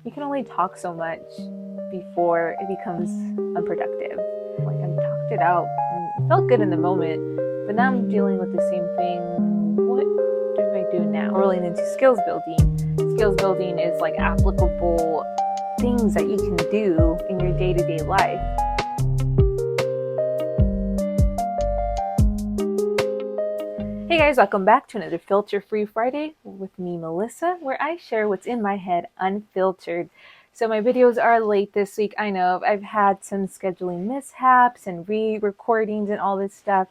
you can only talk so much before it becomes unproductive. Like, I talked it out and it felt good in the moment, but now I'm dealing with the same thing. What do I do now? Rolling into skills building. Skills building is like applicable things that you can do in your day-to-day life. Hey guys, welcome back to another Filter-Free Friday with me, Melissa, where I share what's in my head unfiltered. So my videos are late this week. I know I've had some scheduling mishaps and re-recordings and all this stuff.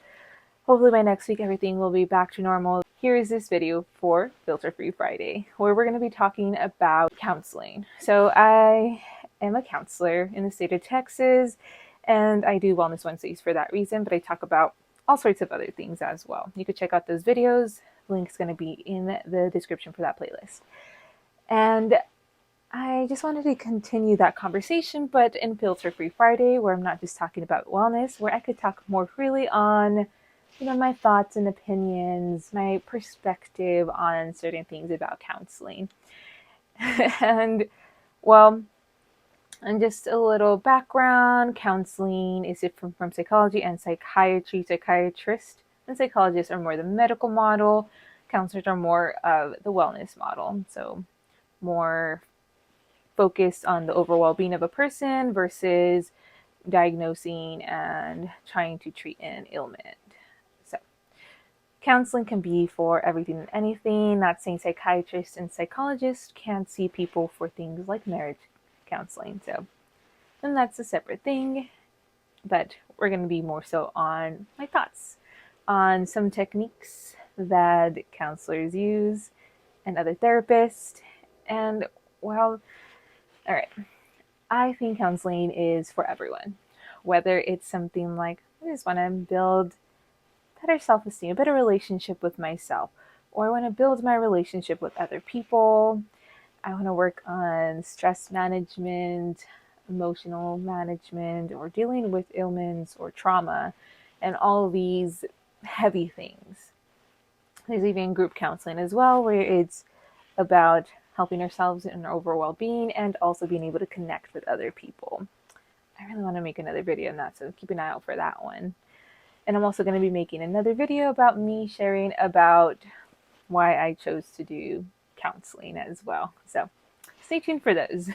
Hopefully by next week everything will be back to normal. Here is this video for Filter-Free Friday, where we're going to be talking about counseling. So I am a counselor in the state of Texas, and I do Wellness Wednesdays for that reason, but I talk about all sorts of other things as well. You could check out those videos. Link's going to be in the description for that playlist. And I just wanted to continue that conversation, but in Filter-Free Friday, where I'm not just talking about wellness, where I could talk more freely on, my thoughts and opinions, my perspective on certain things about counseling. And, well, and just a little background, counseling is different from psychology and psychiatry. Psychiatrists and psychologists are more the medical model. Counselors are more of the wellness model. So more focused on the overall well-being of a person versus diagnosing and trying to treat an ailment. So counseling can be for everything and anything. Not saying psychiatrists and psychologists can't see people for things like marriage counseling. So, and that's a separate thing, but we're going to be more so on my thoughts on some techniques that counselors use and other therapists. And well, all right, I think counseling is for everyone, whether it's something like, I just want to build better self-esteem, a better relationship with myself, or I want to build my relationship with other people. I want to work on stress management, emotional management, or dealing with ailments or trauma, and all of these heavy things. There's even group counseling as well, where it's about helping ourselves in our overall well-being and also being able to connect with other people. I really want to make another video on that, so keep an eye out for that one. And I'm also going to be making another video about me sharing about why I chose to do counseling as well. So stay tuned for those.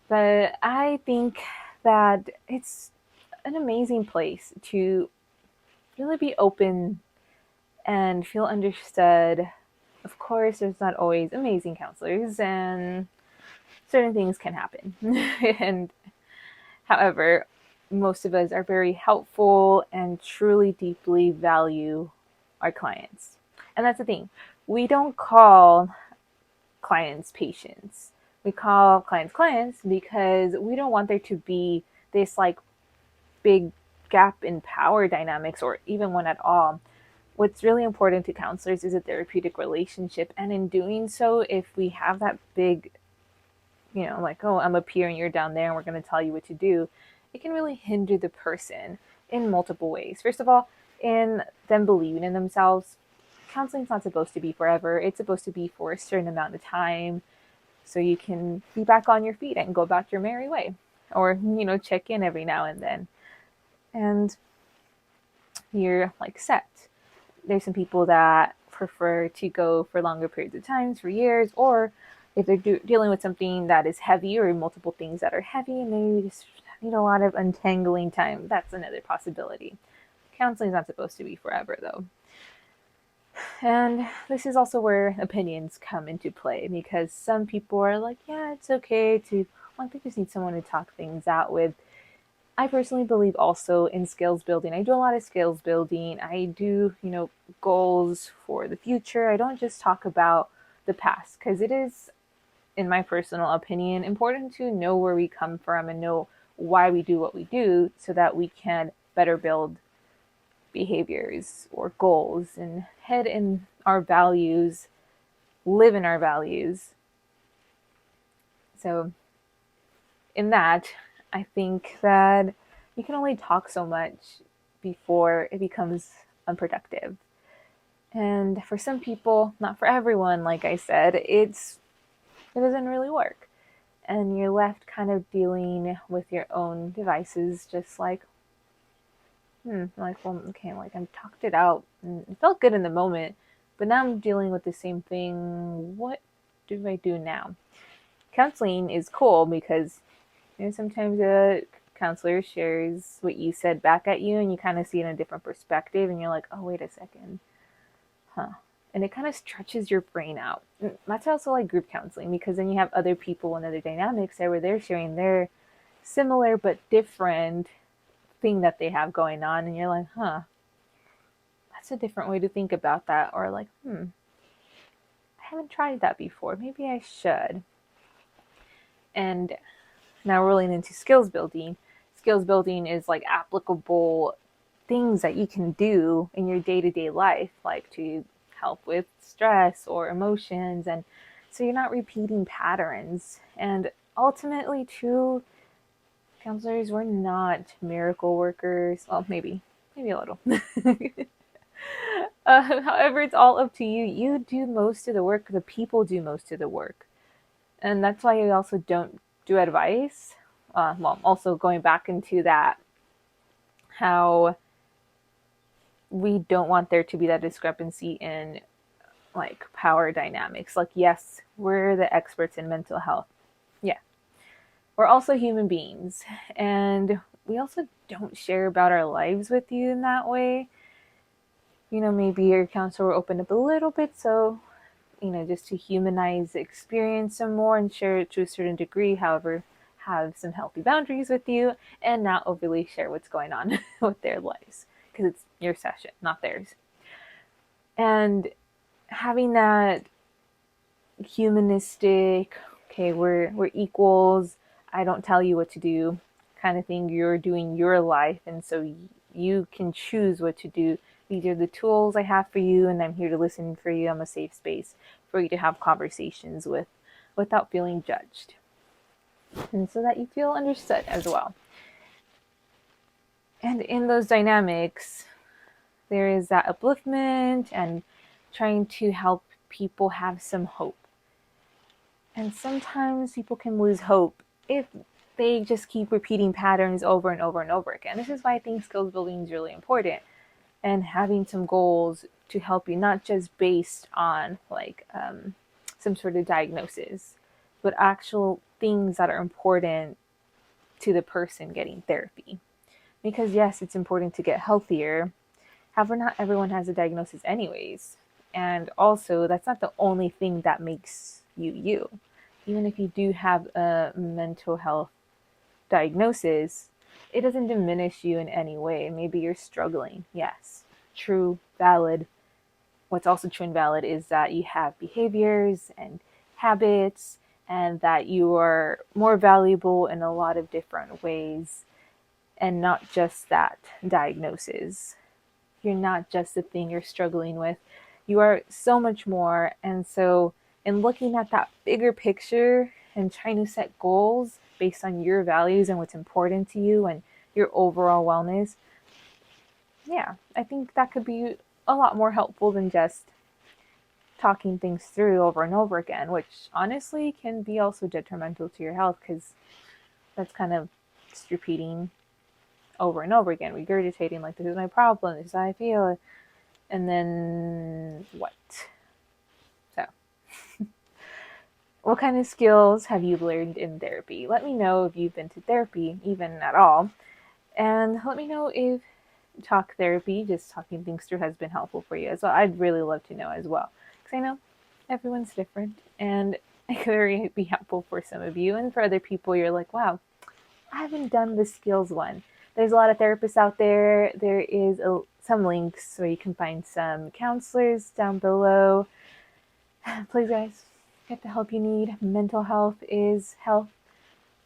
But I think that it's an amazing place to really be open and feel understood. Of course, there's not always amazing counselors and certain things can happen. And however, most of us are very helpful and truly deeply value our clients. And that's the thing. We don't call clients patients. We call clients clients because we don't want there to be this like big gap in power dynamics or even one at all. What's really important to counselors is a therapeutic relationship. And in doing so, if we have that big, like, oh, I'm up here and you're down there and we're going to tell you what to do, it can really hinder the person in multiple ways. First of all, in them believing in themselves. Counseling's not supposed to be forever. It's supposed to be for a certain amount of time so you can be back on your feet and go about your merry way, or, check in every now and then. And you're like set. There's some people that prefer to go for longer periods of time, for years, or if they're dealing with something that is heavy or multiple things that are heavy and they just need a lot of untangling time, that's another possibility. Counseling is not supposed to be forever though. And this is also where opinions come into play, because some people are like, yeah, it's okay to, well, they just need someone to talk things out with. I personally believe also in skills building. I do a lot of skills building. I do, goals for the future. I don't just talk about the past, because it is, in my personal opinion, important to know where we come from and know why we do what we do so that we can better build behaviors or goals and head in our values, live in our values. So in that, I think that you can only talk so much before it becomes unproductive. And for some people, not for everyone, like I said, it's it doesn't really work. And you're left kind of dealing with your own devices, just like, like, well, okay, like I talked it out and it felt good in the moment, but now I'm dealing with the same thing. What do I do now? Counseling is cool because sometimes a counselor shares what you said back at you and you kind of see it in a different perspective and you're like, oh, wait a second. And it kind of stretches your brain out. And that's also like group counseling, because then you have other people and other dynamics there where they're sharing their similar but different thing that they have going on. And you're like, that's a different way to think about that. Or like, I haven't tried that before. Maybe I should. And now rolling into skills building. Skills building is like applicable things that you can do in your day-to-day life, like to help with stress or emotions. And so you're not repeating patterns. And ultimately, too, counselors, we're not miracle workers. Well, maybe a little. However, it's all up to you. You do most of the work. The people do most of the work. And that's why I also don't do advice. Also going back into that, how we don't want there to be that discrepancy in like power dynamics. Like, yes, we're the experts in mental health. Yeah. We're also human beings. And we also don't share about our lives with you in that way. Maybe your counselor will open up a little bit, so, just to humanize the experience some more and share it to a certain degree. However, have some healthy boundaries with you and not overly share what's going on with their lives, because it's your session, not theirs. And having that humanistic, okay, we're equals, I don't tell you what to do kind of thing. You're doing your life, and so you can choose what to do. These are the tools I have for you, and I'm here to listen for you. I'm a safe space for you to have conversations with without feeling judged, and so that you feel understood as well. And in those dynamics, there is that upliftment and trying to help people have some hope. And sometimes people can lose hope if they just keep repeating patterns over and over and over again. This is why I think skills building is really important, and having some goals to help you, not just based on like some sort of diagnosis, but actual things that are important to the person getting therapy. Because yes, it's important to get healthier. However, not everyone has a diagnosis anyways. And also, that's not the only thing that makes you you. Even if you do have a mental health diagnosis, it doesn't diminish you in any way. Maybe you're struggling. Yes, true, valid. What's also true and valid is that you have behaviors and habits, and that you are more valuable in a lot of different ways, and not just that diagnosis. You're not just the thing you're struggling with. You are so much more. And so in looking at that bigger picture and trying to set goals based on your values and what's important to you and your overall wellness, yeah, I think that could be a lot more helpful than just talking things through over and over again, which honestly can be also detrimental to your health, because that's kind of just repeating over and over again, regurgitating like, this is my problem, this is how I feel, and then what? So what kind of skills have you learned in therapy? Let me know if you've been to therapy, even at all, and let me know if talk therapy, just talking things through, has been helpful for you as well. I'd really love to know as well, because I know everyone's different, and it could be helpful for some of you, and for other people you're like, wow, I haven't done the skills one. There's a lot of therapists out there. There is some links where you can find some counselors down below. Please, guys, get the help you need. Mental health is health.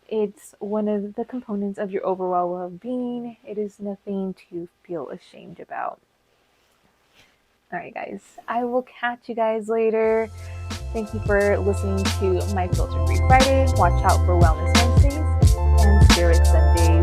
It's one of the components of your overall well-being. It is nothing to feel ashamed about. All right, guys, I will catch you guys later. Thank you for listening to my Filter Free Friday. Watch out for Wellness Wednesdays and Spirit Sundays.